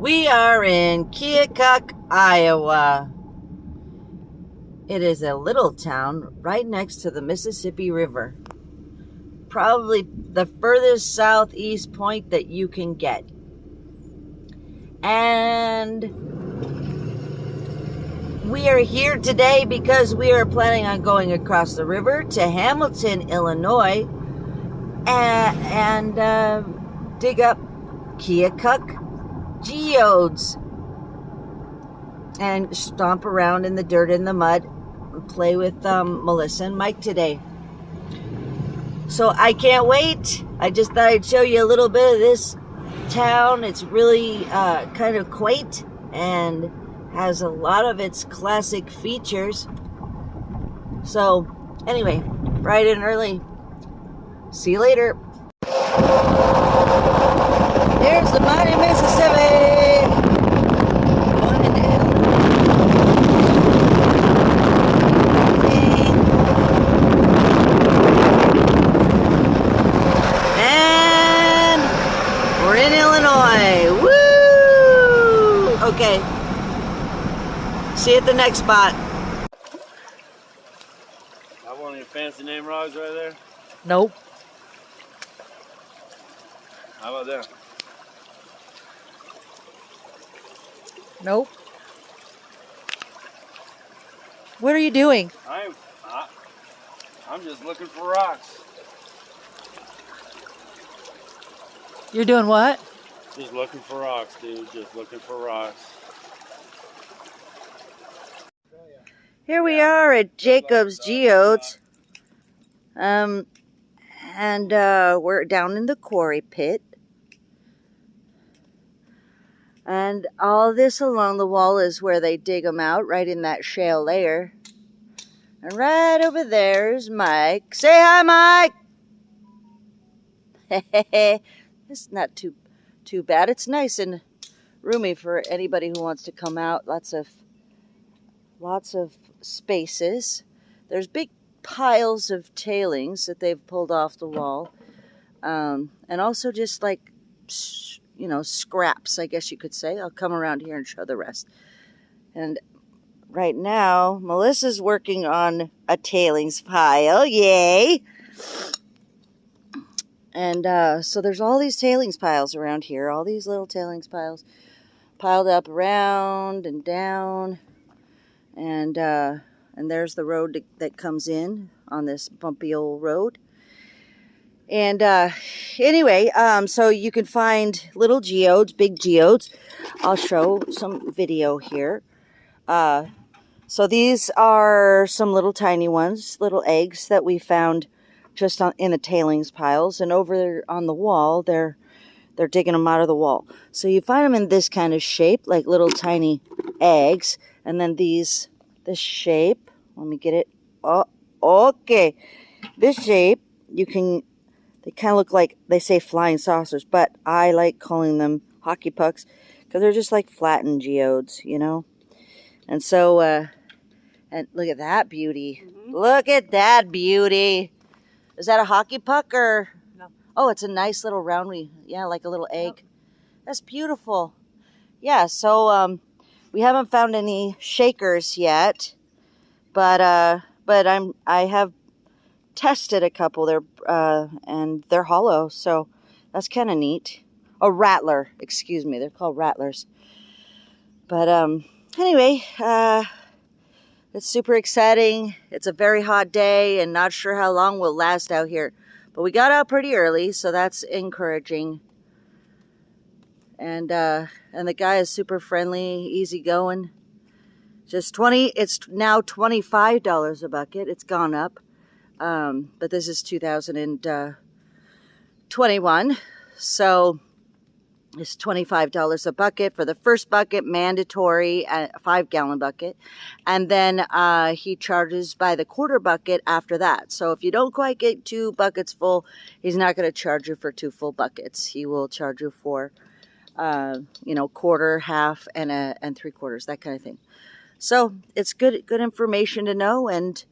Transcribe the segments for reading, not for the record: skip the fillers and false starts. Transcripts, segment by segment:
We are in Keokuk, Iowa. It is a little town right next to the Mississippi River. Probably the furthest southeast point that you can get. And we are here today because we are planning on going across the river to Hamilton, Illinois, and dig up Keokuk geodes and stomp around in the dirt and the mud and play with Melissa and Mike today. So I can't wait. I just thought I'd show you a little bit of this town. It's really kind of quaint and has a lot of its classic features. So anyway, bright and early. See you later. There's the mighty Mississippi. And we're in Illinois. Woo! Okay. See you at the next spot. Got one of your fancy name rods right there? Nope. How about that? Nope. What are you doing? I'm just looking for rocks. You're doing what? Just looking for rocks, dude. Just looking for rocks. Here we are at Jacob's Geodes. And we're down in the quarry pit. And all this along the wall is where they dig them out, right in that shale layer. And right over there is Mike. Say hi, Mike! It's not too bad. It's nice and roomy for anybody who wants to come out. Lots of spaces. There's big piles of tailings that they've pulled off the wall. And also just like, you know, scraps, I guess you could say. I'll come around here and show the rest. And right now, Melissa's working on a tailings pile. Yay! And so there's all these tailings piles around here. All these little tailings piles piled up around and down. And there's the road that comes in on this bumpy old road. And anyway, so you can find little geodes, big geodes. I'll show some video here. So these are some little tiny ones, little eggs that we found just in the tailings piles. And over there on the wall, they're digging them out of the wall. So you find them in this kind of shape, like little tiny eggs. And then this shape, let me get it. Oh, okay. This shape, they kind of look like, they say flying saucers, but I like calling them hockey pucks because they're just like flattened geodes, you know. And so, and look at that beauty. Mm-hmm. Look at that beauty. Is that a hockey puck or? No. Oh, it's a nice little round, yeah, like a little egg. Yep. That's beautiful. Yeah, so we haven't found any shakers yet, but I have tested a couple there, and they're hollow, so that's kind of neat. A rattler, excuse me, they're called rattlers. But anyway, it's super exciting. It's a very hot day and not sure how long we'll last out here, but we got out pretty early, so that's encouraging. And the guy is super friendly, easygoing. It's now $25 a bucket. It's gone up. But this is 2021, so it's $25 a bucket for the first bucket, mandatory, a 5-gallon bucket, and then he charges by the quarter bucket after that. So if you don't quite get 2 buckets full, he's not going to charge you for 2 full buckets. He will charge you for quarter, half, and 3/4, that kind of thing. So it's good information to know, and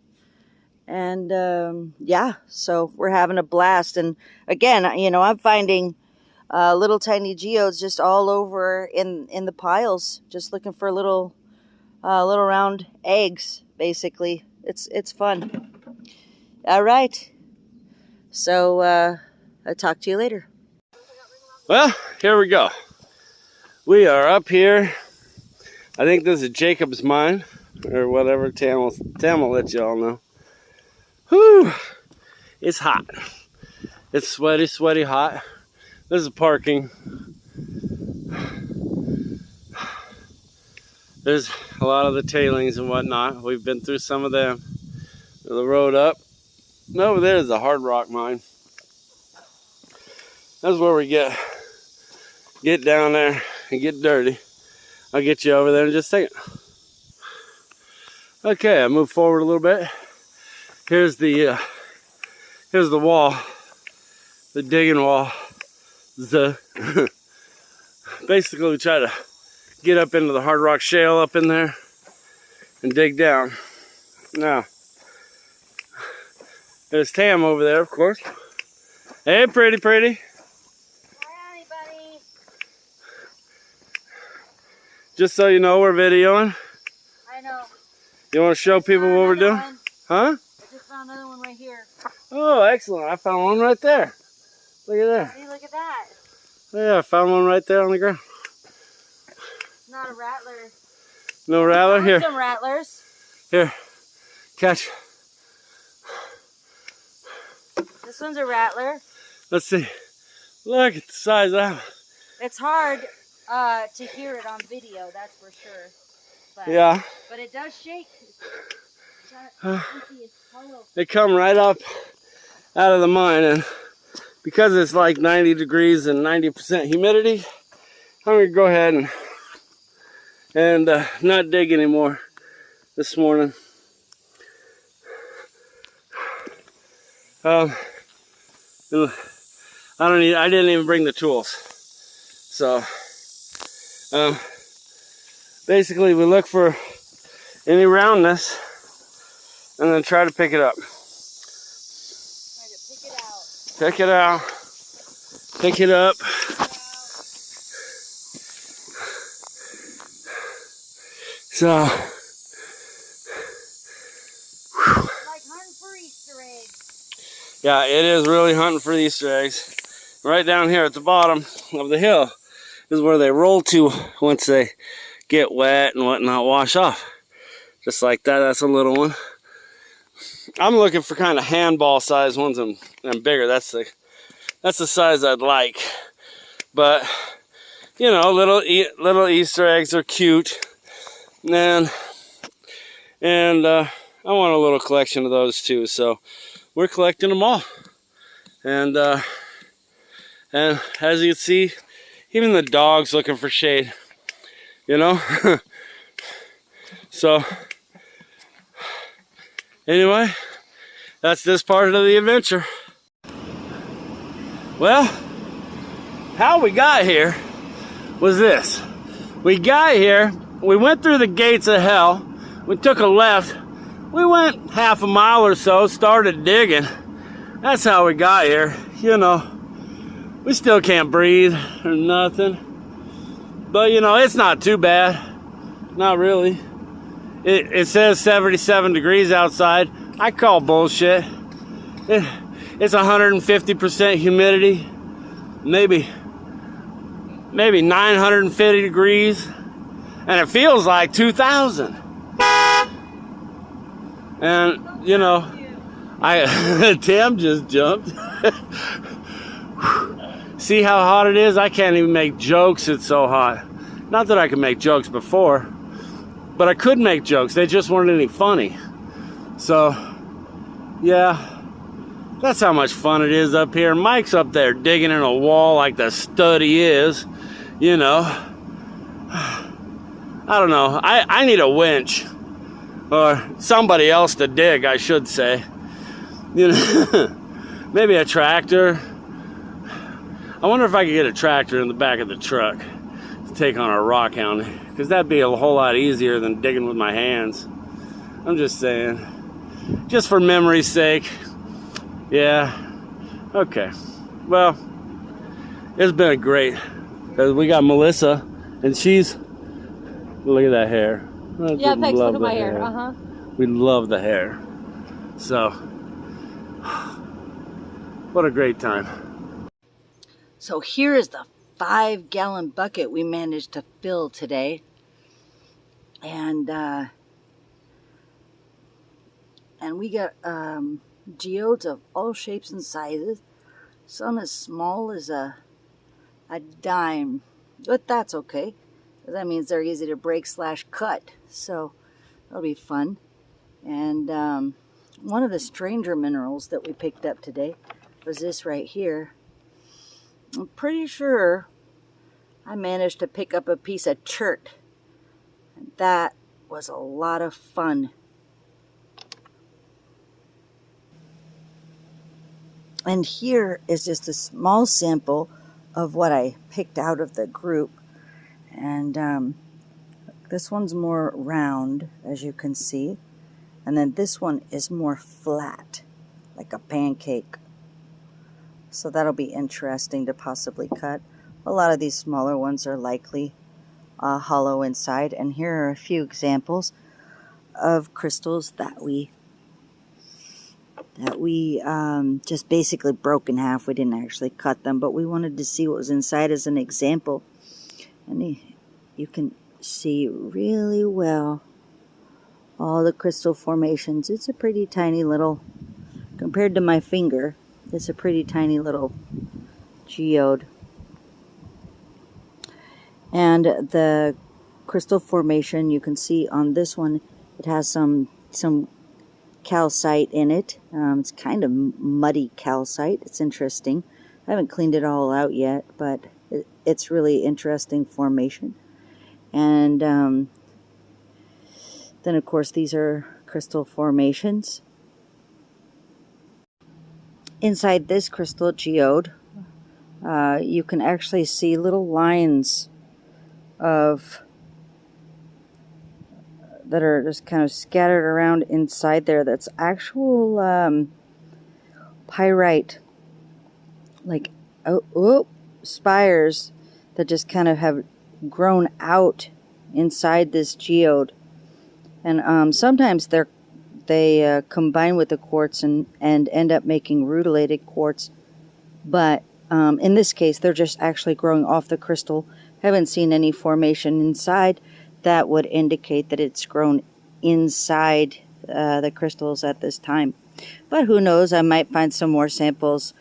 yeah, so we're having a blast. And again, I'm finding little tiny geodes just all over in the piles, just looking for little round eggs. Basically, it's fun. All right, so I'll talk to you later. Well, here we go. We are up here. I think this is Jacob's mine, or whatever. Tam will let y'all know. Whew! It's hot. It's sweaty, sweaty hot. This is parking. There's a lot of the tailings and whatnot. We've been through some of them. The road up. And over there is the hard rock mine. That's where we get down there and get dirty. I'll get you over there in just a second. Okay, I move forward a little bit. Here's the wall, the digging wall. Basically, we try to get up into the hard rock shale up in there and dig down. Now, there's Tam over there, of course. Hey, pretty. Hi, buddy. Just so you know, we're videoing. I know. You want to show people what we're doing? Huh? I just found another one right here. Oh, excellent. I found one right there. Look at there. Hey, look at that. Yeah, I found one right there on the ground. Not a rattler. No rattler? Here. Some rattlers. Here. Catch. This one's a rattler. Let's see. Look at the size of that one. It's hard to hear it on video, that's for sure. But, Yeah. But it does shake. They come right up out of the mine, and because it's like 90 degrees and 90% humidity, I'm going to go ahead and not dig anymore this morning. I didn't even bring the tools. So basically we look for any roundness and then try to pick it up. Pick it out. Pick it up. So, like hunting for Easter eggs. yeah, it is really hunting for Easter eggs. Right down here at the bottom of the hill is where they roll to once they get wet and whatnot, wash off. Just like that, that's a little one. I'm looking for kind of handball size ones and bigger. That's the size I'd like. But you know, little Easter eggs are cute, and I want a little collection of those too. So we're collecting them all, and as you can see, even the dog's looking for shade. You know. So anyway, that's this part of the adventure. Well, how we got here was this. We got here, we went through the gates of hell, we took a left, we went half a mile or so, started digging. That's how we got here. You know, we still can't breathe or nothing. But you know, it's not too bad. Not really. It says 77 degrees outside. I call bullshit. It's 150% humidity. Maybe 950 degrees. And it feels like 2,000. And, you know, Tam just jumped. See how hot it is? I can't even make jokes. It's so hot. Not that I could make jokes before, but I could make jokes. They just weren't any funny. So, yeah, that's how much fun it is up here. Mike's up there digging in a wall like the stud he is. You know, I don't know. I need a winch, or somebody else to dig, I should say. You know, maybe a tractor. I wonder if I could get a tractor in the back of the truck to take on a rock hound, because that'd be a whole lot easier than digging with my hands. I'm just saying, just for memory's sake. Yeah, okay. Well, It's been great. We got Melissa, and she's, look at that hair. Yeah, thanks. Look at my hair. Uh-huh. We love the hair. So, what a great time. So here is the 5-gallon bucket we managed to fill today. And we got geodes of all shapes and sizes. Some as small as a dime. But that's okay. That means they're easy to break / cut. So that'll be fun. And one of the stranger minerals that we picked up today was this right here. I'm pretty sure I managed to pick up a piece of chert. And that was a lot of fun. And here is just a small sample of what I picked out of the group. And this one's more round, as you can see. And then this one is more flat, like a pancake. So that'll be interesting to possibly cut. A lot of these smaller ones are likely hollow inside. And here are a few examples of crystals that we just basically broke in half. We didn't actually cut them, but we wanted to see what was inside as an example. And you can see really well all the crystal formations. It's a pretty tiny little, compared to my finger, it's a pretty tiny little geode. And the crystal formation, you can see on this one, it has some calcite in it. It's kind of muddy calcite. It's interesting. I haven't cleaned it all out yet, but it's really interesting formation. And then of course these are crystal formations. Inside this crystal geode, you can actually see little lines that are just kind of scattered around inside there. That's actual pyrite, like spires that just kind of have grown out inside this geode. And sometimes they combine with the quartz and end up making rutilated quartz. But in this case, they're just actually growing off the crystal. Haven't seen any formation inside that would indicate that it's grown inside the crystals at this time. But who knows, I might find some more samples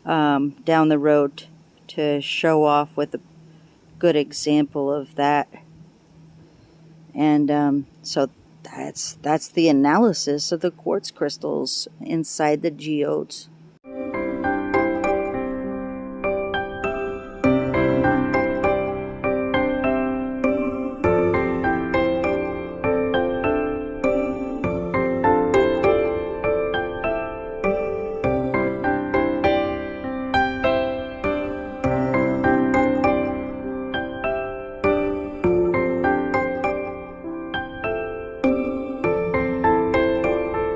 down the road to show off with a good example of that. And so that's the analysis of the quartz crystals inside the geodes.